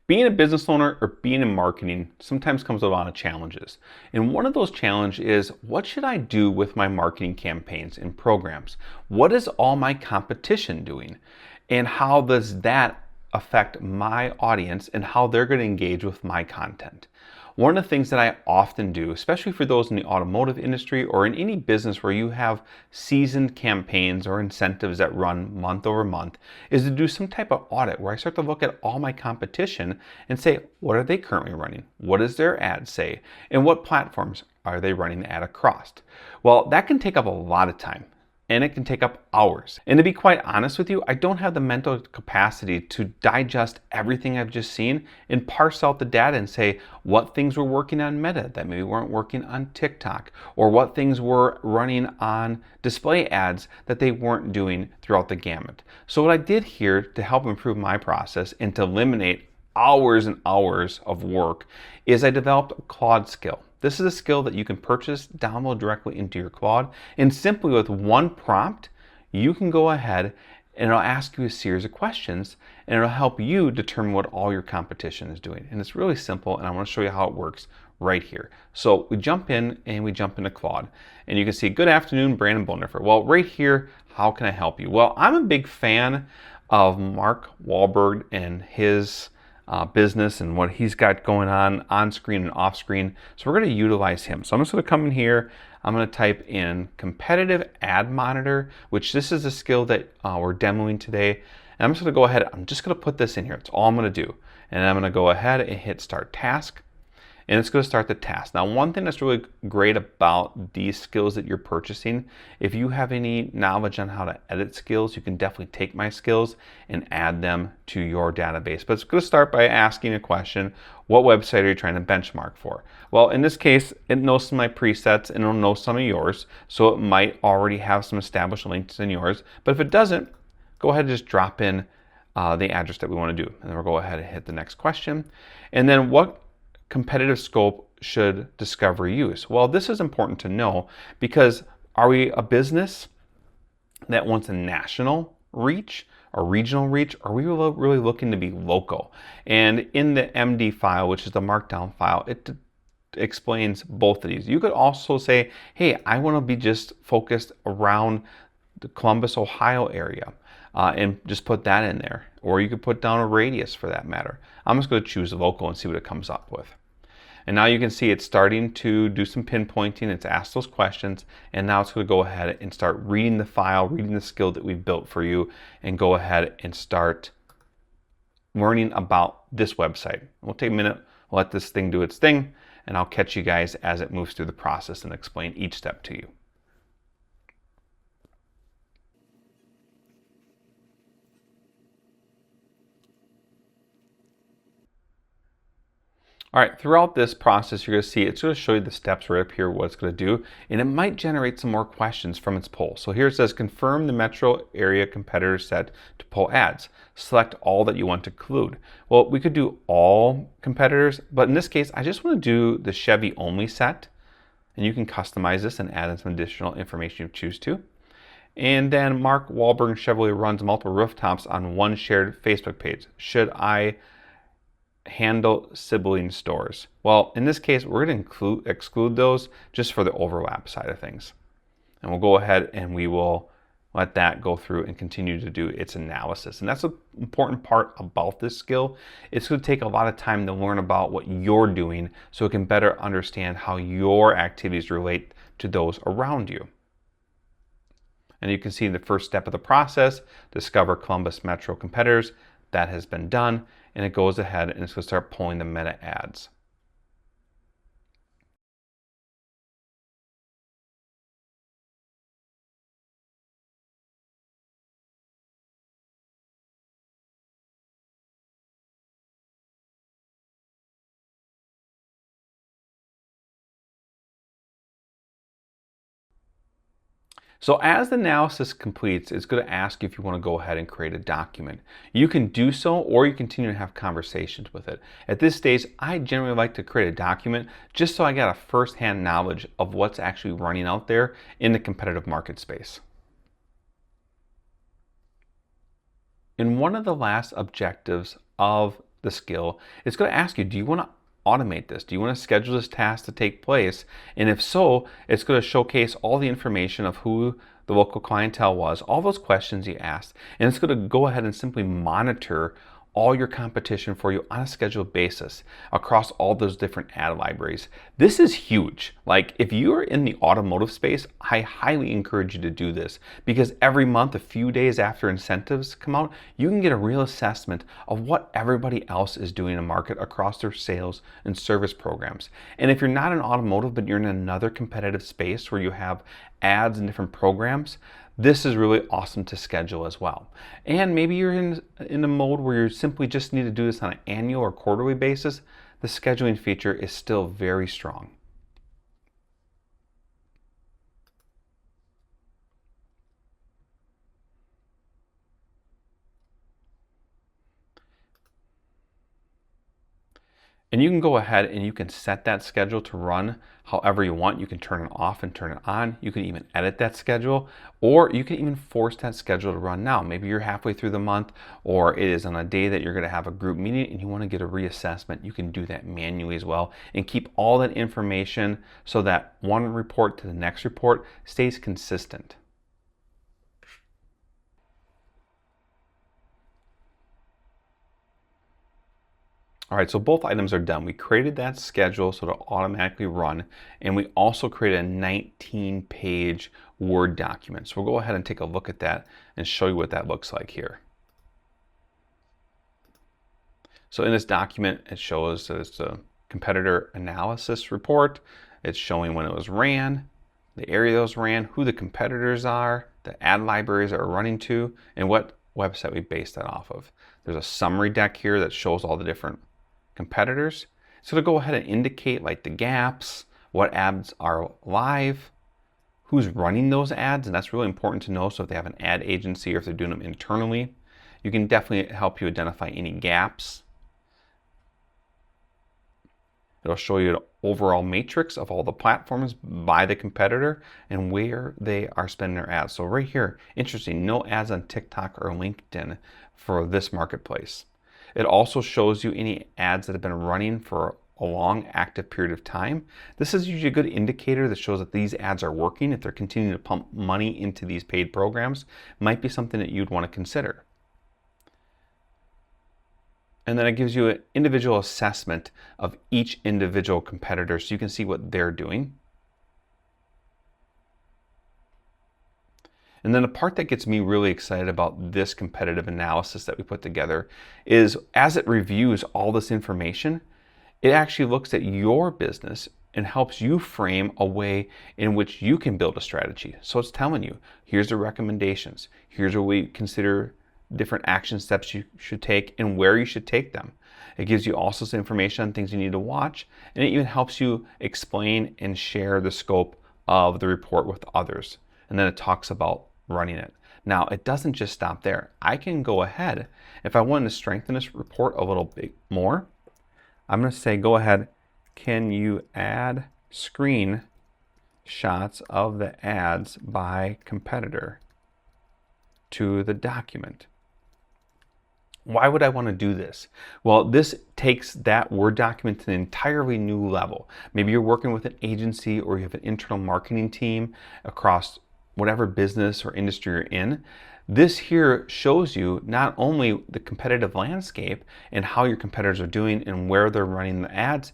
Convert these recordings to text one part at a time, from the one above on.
Being a business owner or being in marketing sometimes comes with a lot of challenges. And one of those challenges is, what should I do with my marketing campaigns and programs? What is all my competition doing? And how does that affect my audience and how they're going to engage with my content? One of the things that I often do, especially for those in the automotive industry or in any business where you have seasoned campaigns or incentives that run month over month, is to do some type of audit where I start to look at all my competition and say, what are they currently running? What does their ad say? And what platforms are they running the ad across? Well, that can take up a lot of time. And it can take up hours. And to be quite honest with you, I don't have the mental capacity to digest everything I've just seen and parse out the data and say what things were working on Meta that maybe weren't working on TikTok, or what things were running on display ads that they weren't doing throughout the gamut. So what I did here to help improve my process and to eliminate hours and hours of work is I developed a Claude skill. This is a skill that you can purchase, download directly into your Claude, and simply with one prompt, you can go ahead and it'll ask you a series of questions and it'll help you determine what all your competition is doing. And it's really simple, and I want to show you how it works right here. So we jump in and we jump into Claude, and you can see, good afternoon, Branden Bodendorfer. Well, right here, how can I help you? Well, I'm a big fan of Mark Wahlberg and his business and what he's got going on screen and off screen. So we're going to utilize him. So I'm just going to come in here. I'm going to type in competitive ad monitor, which this is a skill that we're demoing today. And I'm just going to go ahead. I'm just going to put this in here. That's all I'm going to do. And I'm going to go ahead and hit start task. And it's going to start the task. Now, one thing that's really great about these skills that you're purchasing, if you have any knowledge on how to edit skills, you can definitely take my skills and add them to your database. But it's going to start by asking a question. What website are you trying to benchmark for? Well, in this case, it knows some of my presets and it'll know some of yours. So it might already have some established links in yours. But if it doesn't, go ahead and just drop in the address that we want to do. And then we'll go ahead and hit the next question. And then what competitive scope should Discovery use? Well, this is important to know because are we a business that wants a national reach or regional reach, or are we really looking to be local? And in the MD file, which is the markdown file, it explains both of these. You could also say, hey, I want to be just focused around the Columbus, Ohio area, and just put that in there. Or you could put down a radius for that matter. I'm just going to choose local and see what it comes up with. And now you can see it's starting to do some pinpointing. It's asked those questions, and now it's going to go ahead and start reading the file, reading the skill that we've built for you, and go ahead and start learning about this website. We'll take a minute, we'll let this thing do its thing, and I'll catch you guys as it moves through the process and explain each step to you. All right, throughout this process, you're going to see it's going to show you the steps right up here, what it's going to do, and it might generate some more questions from its poll. So here it says, confirm the metro area competitor set to pull ads. Select all that you want to include. Well, we could do all competitors, but in this case, I just want to do the Chevy only set, and you can customize this and add in some additional information if you choose to. And then Mark Wahlberg Chevrolet runs multiple rooftops on one shared Facebook page. Should I handle sibling stores? Well, in this case, we're going to exclude those just for the overlap side of things. And we'll go ahead and we will let that go through and continue to do its analysis. And that's an important part about this skill. It's going to take a lot of time to learn about what you're doing so it can better understand how your activities relate to those around you. And you can see the first step of the process, discover Columbus Metro competitors. That has been done, and it goes ahead and it's going to start pulling the meta ads. So as the analysis completes, it's going to ask you if you want to go ahead and create a document. You can do so, or you continue to have conversations with it. At this stage, I generally like to create a document just so I get a first-hand knowledge of what's actually running out there in the competitive market space. And one of the last objectives of the skill, it's going to ask you, do you want to automate this? Do you want to schedule this task to take place? And if so, it's going to showcase all the information of who the local clientele was, all those questions you asked, and it's going to go ahead and simply monitor all your competition for you on a scheduled basis across all those different ad libraries. This is huge. Like, if you're in the automotive space, I highly encourage you to do this, because every month, a few days after incentives come out, you can get a real assessment of what everybody else is doing in the market across their sales and service programs. And if you're not in automotive, but you're in another competitive space where you have ads and different programs, this is really awesome to schedule as well. And maybe you're in a mode where you simply just need to do this on an annual or quarterly basis. The scheduling feature is still very strong. And you can go ahead and you can set that schedule to run however you want. You can turn it off and turn it on. You can even edit that schedule, or you can even force that schedule to run now. Maybe you're halfway through the month, or it is on a day that you're going to have a group meeting and you want to get a reassessment. You can do that manually as well and keep all that information so that one report to the next report stays consistent. All right, so both items are done. We created that schedule so it'll automatically run, and we also created a 19-page Word document. So we'll go ahead and take a look at that and show you what that looks like here. So in this document, it shows that it's a competitor analysis report. It's showing when it was ran, the area it was ran, who the competitors are, the ad libraries that we're running to, and what website we based that off of. There's a summary deck here that shows all the different competitors. So to go ahead and indicate like the gaps, what ads are live, who's running those ads, and that's really important to know. So if they have an ad agency or if they're doing them internally, you can definitely help you identify any gaps. It'll show you an overall matrix of all the platforms by the competitor and where they are spending their ads. So right here, interesting, no ads on TikTok or LinkedIn for this marketplace. It also shows you any ads that have been running for a long active period of time. This is usually a good indicator that shows that these ads are working. If they're continuing to pump money into these paid programs, might be something that you'd want to consider. And then it gives you an individual assessment of each individual competitor so you can see what they're doing. And then the part that gets me really excited about this competitive analysis that we put together is as it reviews all this information, it actually looks at your business and helps you frame a way in which you can build a strategy. So it's telling you, here's the recommendations, here's what we consider different action steps you should take and where you should take them. It gives you also some information on things you need to watch, and it even helps you explain and share the scope of the report with others. And then it talks about running it. Now, it doesn't just stop there. I can go ahead, if I wanted to strengthen this report a little bit more, I'm going to say, go ahead, can you add screen shots of the ads by competitor to the document? Why would I want to do this? Well, this takes that Word document to an entirely new level. Maybe you're working with an agency or you have an internal marketing team across whatever business or industry you're in. This here shows you not only the competitive landscape and how your competitors are doing and where they're running the ads,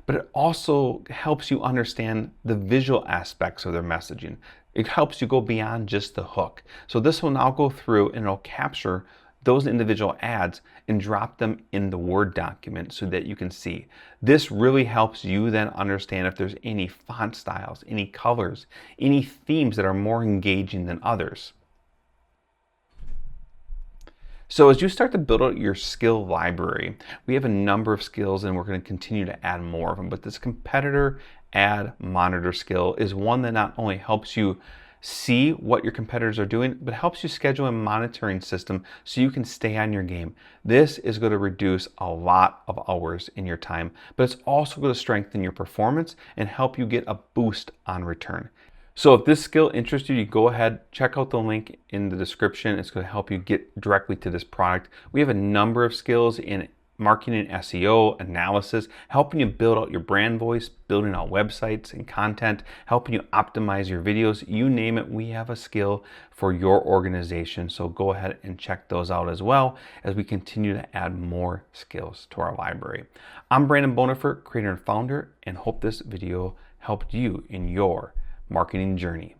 but it also helps you understand the visual aspects of their messaging. It helps you go beyond just the hook. So this will now go through and it'll capture those individual ads and drop them in the Word document so that you can see. This really helps you then understand if there's any font styles, any colors, any themes that are more engaging than others. So as you start to build out your skill library, we have a number of skills and we're going to continue to add more of them. But this competitor ad monitor skill is one that not only helps you see what your competitors are doing, but helps you schedule a monitoring system so you can stay on your game. This is going to reduce a lot of hours in your time, but it's also going to strengthen your performance and help you get a boost on return. So if this skill interests you, you go ahead, check out the link in the description. It's going to help you get directly to this product. We have a number of skills in marketing and SEO, analysis, helping you build out your brand voice, building out websites and content, helping you optimize your videos, you name it, we have a skill for your organization. So go ahead and check those out as well as we continue to add more skills to our library. I'm Branden Bodendorfer, creator and founder, and hope this video helped you in your marketing journey.